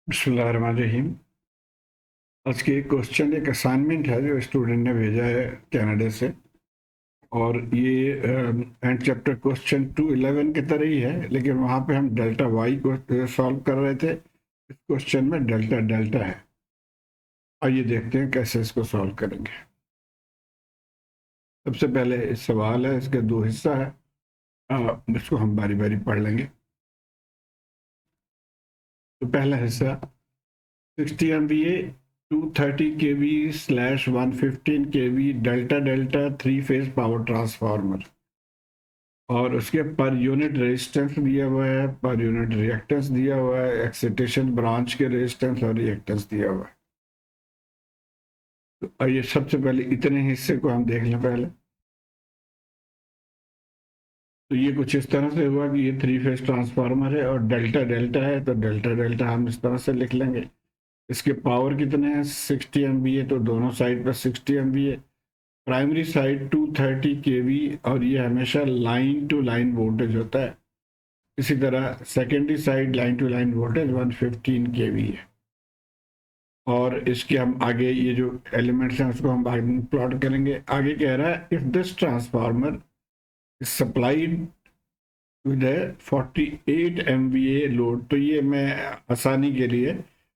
बिस्मिल्लाहिर्रहमानिर्रहीम। आज के क्वेश्चन एक असाइनमेंट है जो स्टूडेंट ने भेजा है कनाडा से। और ये एंड चैप्टर क्वेश्चन 211 की तरह ही है, लेकिन वहाँ पे हम डेल्टा वाई को सॉल्व कर रहे थे। इस क्वेश्चन में डेल्टा डेल्टा है। आइए देखते हैं कैसे इसको सॉल्व करेंगे। सबसे पहले इस सवाल है, इसके दो हिस्सा है। इसको हम बारी बारी पढ़ लेंगे। तो पहला हिस्सा 60 MVA 230 kV / 115 kV delta delta 3 phase power transformer, और उसके पर यूनिट रेजिस्टेंस दिया हुआ है, पर यूनिट रिएक्टेंस दिया हुआ है, एक्साइटेशन ब्रांच के रेजिस्टेंस और रिएक्टेंस दिया हुआ है। तो आइए सबसे पहले इतने हिस्से को हम देख लें पहले। तो ये कुछ इस तरह से हुआ कि ये 3 फेज ट्रांसफार्मर है और डेल्टा डेल्टा है, तो डेल्टा डेल्टा हम इस तरह से लिख लेंगे। इसके पावर कितने हैं? 60 MVA, तो दोनों साइड पर 60 MVA। प्राइमरी साइड 230 kV, और ये हमेशा लाइन टू लाइन वोल्टेज होता है। इसी तरह secondary side line to line voltage 115 kV है। और इसके हम आगे ये जो एलिमेंट्स हैं उसको हम आगे प्लॉट करेंगे। आगे कह रहा है if this transformer is supplied with 48 MVA load. तो ये मैं आसानी के लिए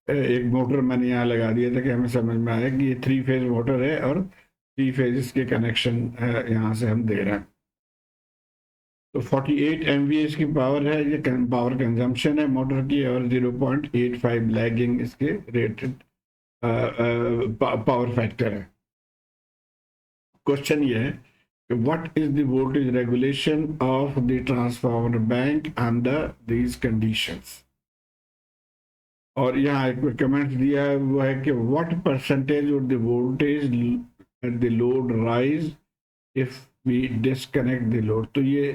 एक मोटर मैंने यहाँ लगा दिया था कि हमें समझ में आया कि ये 3 फेज मोटर है और 3 फेज के कनेक्शन यहाँ से हम दे रहे हैं। तो 48 MVA इसकी पावर है, ये पावर कंजम्पशन है मोटर की, और 0.85 लैगिंग इसके रेटेड पावर फैक्टर है। क्वेश्चन ये है कि what is the voltage regulation of the transformer bank under these conditions. और यहाँ एक कमेंट दिया है, वो है कि what percentage would the voltage at the load rise if we disconnect the load. तो ये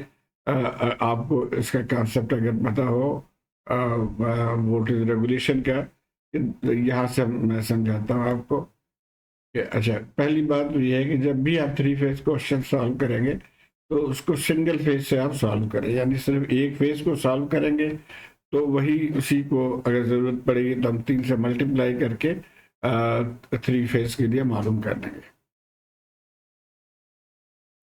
आपको इसका कॉन्सेप्ट अगर पता हो वोल्टेज रेगुलेशन का, यहाँ से मैं समझाता हूँ आपको। अच्छा, पहली बात तो ये है कि जब भी आप 3 फेज क्वेश्चन सॉल्व करेंगे तो उसको सिंगल फेज से आप सॉल्व करें, यानी सिर्फ एक फेज को सॉल्व करेंगे। तो वही उसी को अगर ज़रूरत पड़ेगी तो हम 3 से मल्टीप्लाई करके 3 फेज के लिए मालूम कर देंगे।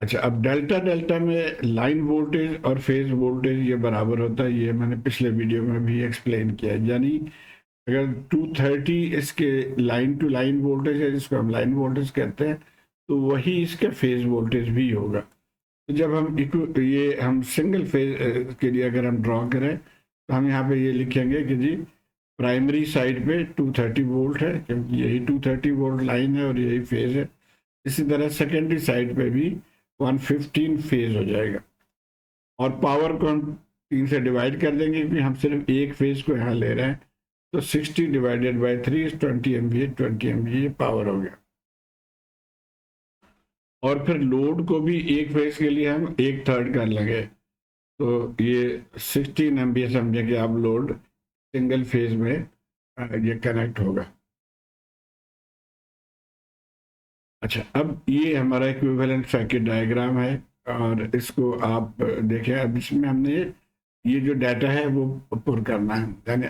अच्छा, अब डेल्टा डेल्टा में लाइन वोल्टेज और फेज वोल्टेज ये बराबर होता है, ये मैंने पिछले वीडियो में भी एक्सप्लेन किया है। यानी अगर 230 इसके लाइन टू लाइन वोल्टेज है, जिसको हम लाइन वोल्टेज कहते हैं, तो वही इसका फेज वोल्टेज भी होगा। तो जब हम ये हम सिंगल फेज के लिए अगर हम ड्रॉ करें तो हम यहाँ पे ये लिखेंगे कि जी प्राइमरी साइड पे 230 वोल्ट है, क्योंकि यही 230 वोल्ट लाइन है और यही फेज है। इसी तरह सेकेंडरी साइड पे भी 115 फेज हो जाएगा। और पावर को हम 3 से डिवाइड कर देंगे क्योंकि हम सिर्फ एक फेज को यहाँ ले रहे हैं। तो 60 divided by 3 is 20 MVA। 20 MVA power हो गया। और फिर लोड को भी एक फेज के लिए हम 1/3 कर लेंगे। तो ये 16 MVA समझे कि आप लोड सिंगल फेज में ये कनेक्ट होगा। अच्छा, अब ये हमारा इक्विवेलेंट सर्किट डायग्राम है, और इसको आप देखें। अब इसमें हमने ये जो डाटा है वो पुर करना है, यानी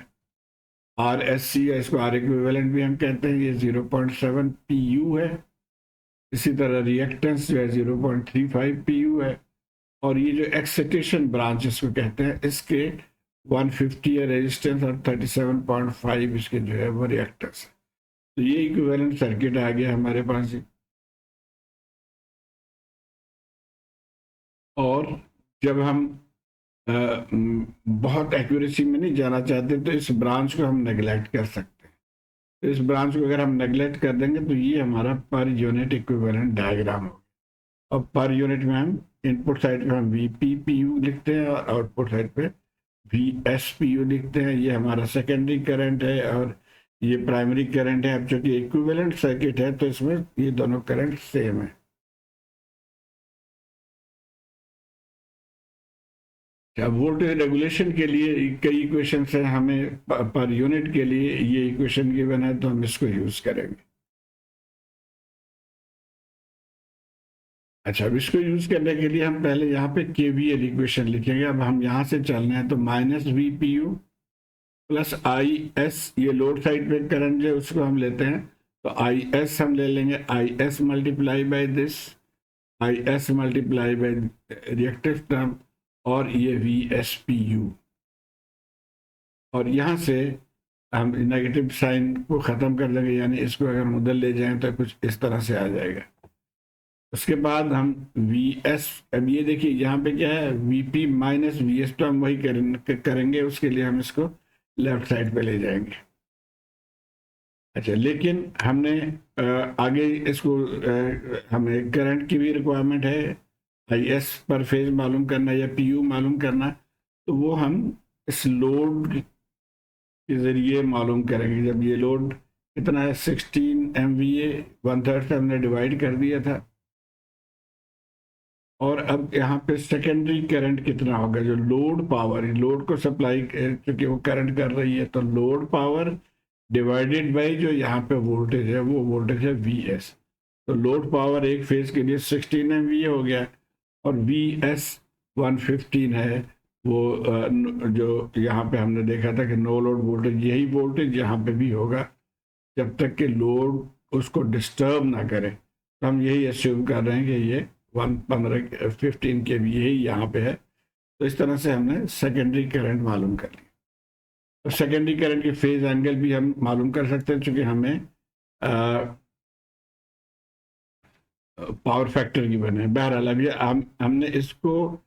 RSC या इसको R इक्विवेलेंट भी हम कहते हैं, ये 0.7 PU है। इसी तरह रिएक्टेंस जो है 0.35 PU है। और ये जो एक्साइटेशन ब्रांच इसको कहते हैं, इसके 150 है रेजिस्टेंस और 37.5 इसके जो है वो रिएक्टेंस है। तो ये इक्विवेलेंट सर्किट आ गया हमारे पास। और जब हम बहुत एक्यूरेसी में नहीं जाना चाहते तो इस ब्रांच को हम नेगलेक्ट कर सकते हैं। तो इस ब्रांच को अगर हम नेगलेक्ट कर देंगे तो ये हमारा पर यूनिट इक्विवेलेंट डायग्राम होगा। और पर यूनिट में हम इनपुट साइड पे हम VPPU लिखते हैं और आउटपुट साइड पे VSPU लिखते हैं। ये हमारा सेकेंडरी करंट है और ये प्राइमरी करंट है। अब चूंकि इक्विवेलेंट सर्किट है तो इसमें ये दोनों करंट सेम है। क्या वोल्टेज रेगुलेशन के लिए कई इक्वेशन है, हमें पर यूनिट के लिए ये इक्वेशन गिवन है तो हम इसको यूज करेंगे। अच्छा, अब इसको यूज करने के लिए हम पहले यहाँ पे KVL इक्वेशन लिखेंगे। अब हम यहाँ से चलना है तो -VPU प्लस आई एस, ये लोड साइड पे करंट जो है उसको हम लेते हैं, तो आई एस हम ले लेंगे, I S multiply by this, I S multiply by reactive term, और ये वी एस पी यू। और यहाँ से हम नेगेटिव साइन को ख़त्म कर देंगे, यानी इसको अगर हम उधर ले जाएं तो कुछ इस तरह से आ जाएगा। उसके बाद हम वी एस, अब ये देखिए यहाँ पे क्या है, V P minus V S, तो हम वही करेंगे, उसके लिए हम इसको लेफ्ट साइड पे ले जाएंगे। अच्छा, लेकिन हमने आगे इसको हमें करंट की भी रिक्वायरमेंट है, आई एस पर फेज मालूम करना या पी यू मालूम करना, तो वो हम इस लोड के ज़रिए मालूम करेंगे। जब ये लोड कितना है 16 MVA, 1/3 से हमने डिवाइड कर दिया था। और अब यहाँ पे सेकेंडरी करंट कितना होगा, जो लोड पावर, लोड को सप्लाई चूंकि वो करंट कर रही है, तो लोड पावर डिवाइडेड बाई जो यहाँ पे वोल्टेज है, वो वोल्टेज है वी एस। तो लोड पावर एक फेज के लिए 16 MVA हो गया, और वी एस 115 है। वो जो यहाँ पे हमने देखा था कि नो लोड वोल्टेज, यही वोल्टेज यहाँ पे भी होगा जब तक कि लोड उसको डिस्टर्ब ना करे। तो हम यही एस्यूम कर रहे हैं कि ये 15 के भी यही यहाँ पे है। तो इस तरह से हमने सेकेंडरी करंट मालूम कर लिया। तो सेकेंडरी करंट के फेज एंगल भी हम मालूम कर सकते हैं, चूंकि हमें पावर फैक्टर की बने। बहरहाल अब ये हमने इसको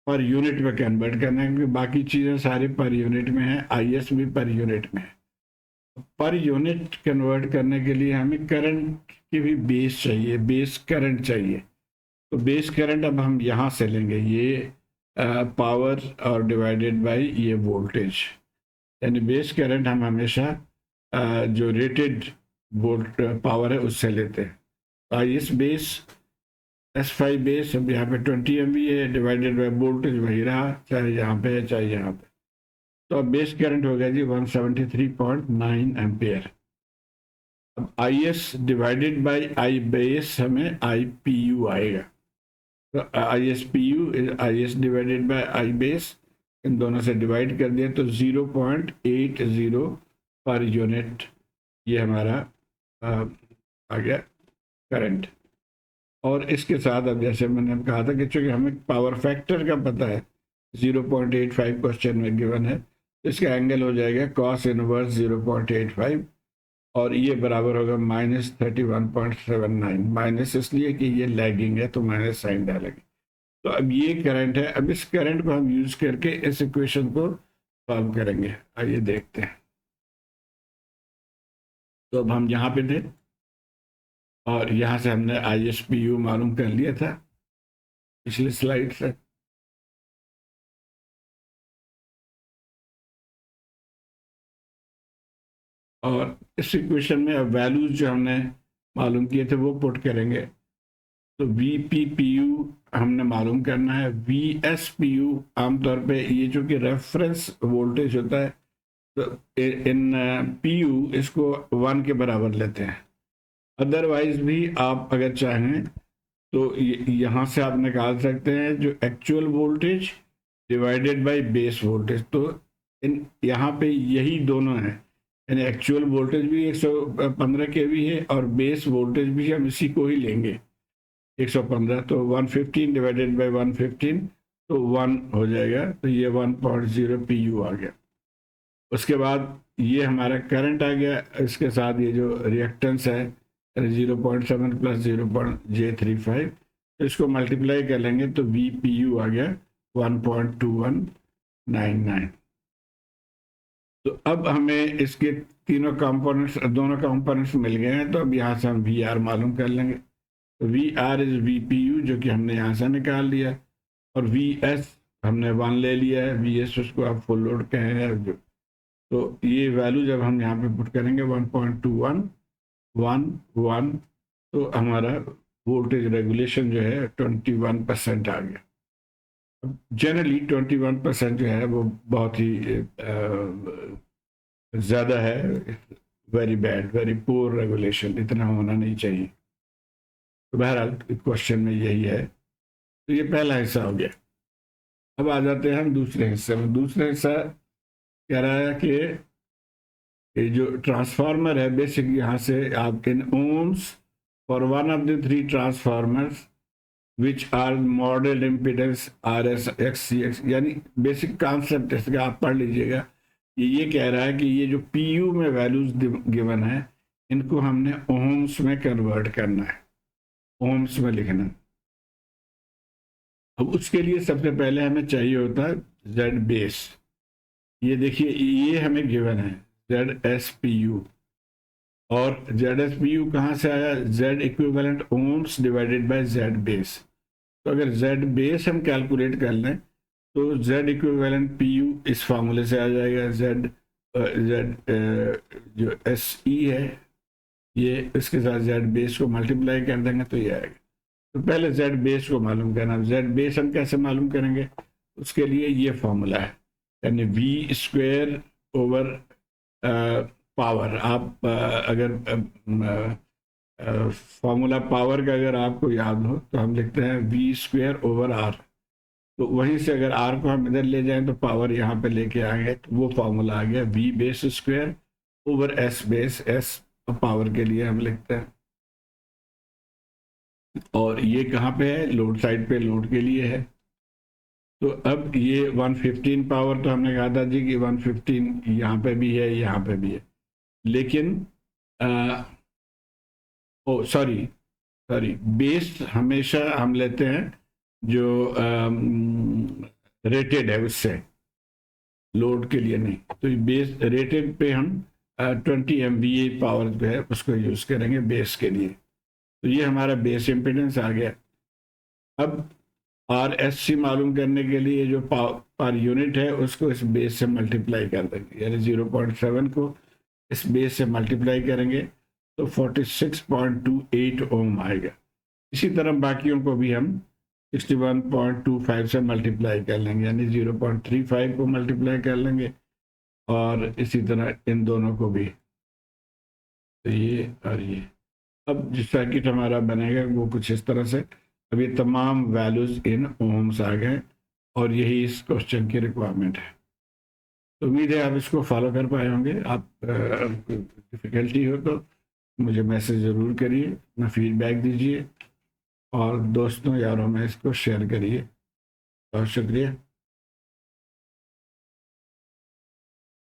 पर यूनिट में कन्वर्ट करना है, क्योंकि बाकी चीज़ें सारी पर यूनिट में है, आई एस भी पर यूनिट में है। पर यूनिट कन्वर्ट करने के लिए हमें करंट की भी बेस चाहिए, बेस करंट चाहिए। तो बेस करंट अब हम यहाँ से लेंगे, ये पावर और डिवाइडेड बाय ये वोल्टेज, यानी बेस करंट हम हमेशा जो रेटेड वोल्ट पावर है उससे लेते हैं। I S base S5 base, अब यहाँ पे 20 MVA है, डिवाइडेड बाय वोल्टेज वही रहा, चाहे यहाँ पे है चाहे यहाँ पे। तो अब बेस करंट हो गया जी 173.9 एम्पियर। अब I S divided by I base, हमें आई पी यू आएगा। तो I S P U I S divided by I base, इन दोनों से डिवाइड कर दिया तो 0.80 पर यूनिट ये हमारा आ गया करंट। और इसके साथ अब जैसे मैंने कहा था कि चूंकि हमें पावर फैक्टर का पता है 0.85 क्वेश्चन में गिवन है, तो इसका एंगल हो जाएगा कॉस इनवर्स 0.85, और ये बराबर होगा -31.79। माइनस इसलिए कि ये लैगिंग है तो माइनस साइन डालेंगे। तो अब ये करंट है। अब इस करंट को हम यूज करके इस इक्वेशन को सॉल्व करेंगे। आइए देखते हैं। तो अब हम यहाँ पे थे और यहाँ से हमने आई एस पी यू मालूम कर लिया था पिछली स्लाइड से। और इस इक्वेशन में अब वैल्यूज जो हमने मालूम किए थे वो पुट करेंगे। तो वी पी पी यू हमने मालूम करना है। वी एस पी यू आमतौर पे ये जो कि रेफरेंस वोल्टेज होता है, तो इन पी यू इसको 1 के बराबर लेते हैं। अदरवाइज भी आप अगर चाहें तो यहाँ से आप निकाल सकते हैं जो actual voltage divided by base voltage. तो इन यहाँ पे यही दोनों है, यानी एक्चुअल वोल्टेज भी 115 kV है और बेस वोल्टेज भी हम इसी को ही लेंगे 115। तो 115 डिवाइडेड बाय 115 तो 1 हो जाएगा, तो ये 1.0 PU आ गया। उसके बाद ये हमारा करंट आ गया, इसके साथ ये जो रिएक्टेंस है 0.7 प्लस 0.J35, तो इसको मल्टीप्लाई कर लेंगे तो VPU आ गया 1.2199। तो अब हमें इसके तीनों कंपोनेंट्स, दोनों कंपोनेंट्स मिल गए हैं। तो अब यहाँ से हम VR मालूम कर लेंगे। तो VR इज VPU जो कि हमने यहाँ से निकाल लिया, और VS हमने 1 ले लिया है, VS उसको आप फुल लोड कहे हैं जो। तो ये वैल्यू जब हम यहाँ पे पुट करेंगे 1.2111, तो हमारा वोल्टेज रेगुलेशन जो है 21% आ गया। जनरली 21% जो है वो बहुत ही ज़्यादा है, very bad, very poor regulation, इतना होना नहीं चाहिए। तो बहरहाल क्वेश्चन में यही है। तो ये पहला हिस्सा हो गया। अब आ जाते हैं हम दूसरे हिस्से में। दूसरा हिस्सा कह रहा है कि ये जो ट्रांसफार्मर है बेसिक, यहाँ से आप in ohms for one of the three transformers which are model impedance R S X C X, यानी बेसिक कॉन्सेप्ट इसका आप पढ़ लीजिएगा। ये कह रहा है कि ये जो पी यू में वैल्यूज गिवन है इनको हमने ओम्स में कन्वर्ट करना है, ओम्स में लिखना है। अब उसके लिए सबसे पहले हमें चाहिए होता है जेड बेस। ये देखिए ये हमें गिवन है जेड एस पी यू, और जेड एस पी यू कहाँ से आया, Z equivalent ohms divided by Z base. तो अगर जेड बेस हम कैलकुलेट कर लें तो जेड इक्विवेलेंट पी यू इस फार्मूले से आ जाएगा, जेड जेड जो एस ई है ये इसके साथ जेड बेस को मल्टीप्लाई कर देंगे तो ये आएगा। तो पहले जेड बेस को मालूम करना, जेड बेस हम कैसे मालूम करेंगे, उसके लिए ये फॉर्मूला है, यानी वी स्क्वेयर ओवर पावर। आप अगर फॉर्मूला पावर का अगर आपको याद हो तो हम लिखते हैं वी स्क्वेयर ओवर आर, तो वहीं से अगर आर को हम इधर ले जाएं तो पावर यहाँ पे लेके आएंगे तो वो फॉर्मूला आ गया V base square over S base, S power के लिए हम लिखते हैं। और ये कहाँ पे है, लोड साइड पे, लोड के लिए है। तो अब ये 115 पावर, तो हमने कहा था जी कि 115 यहाँ पे भी है यहाँ पे भी है, लेकिन ओ सॉरी सॉरी, बेस हमेशा हम लेते हैं जो रेटेड है उससे, लोड के लिए नहीं। तो बेस रेटेड पे हम 20 MVA पावर जो है उसको यूज करेंगे बेस के लिए। तो ये हमारा बेस इम्पिडेंस आ गया। अब आर एस सी मालूम करने के लिए जो पर यूनिट है उसको इस बेस से मल्टीप्लाई कर देंगे, यानी 0.7 को इस बेस से मल्टीप्लाई करेंगे तो 46.28 ओम आएगा। इसी तरह बाकियों को भी हम 61.25 से मल्टीप्लाई कर लेंगे, यानी 0.35 को मल्टीप्लाई कर लेंगे, और इसी तरह इन दोनों को भी। तो ये और ये, अब जो सर्किट हमारा बनेगा वो कुछ इस तरह से। अब ये तमाम वैल्यूज इन ओम्स आ गए और यही इस क्वेश्चन की रिक्वायरमेंट है। तो उम्मीद है आप इसको फॉलो कर पाए होंगे। आप डिफ़िकल्टी हो तो मुझे मैसेज ज़रूर करिए, अपना फीडबैक दीजिए और दोस्तों यारों में इसको शेयर करिए। बहुत शुक्रिया।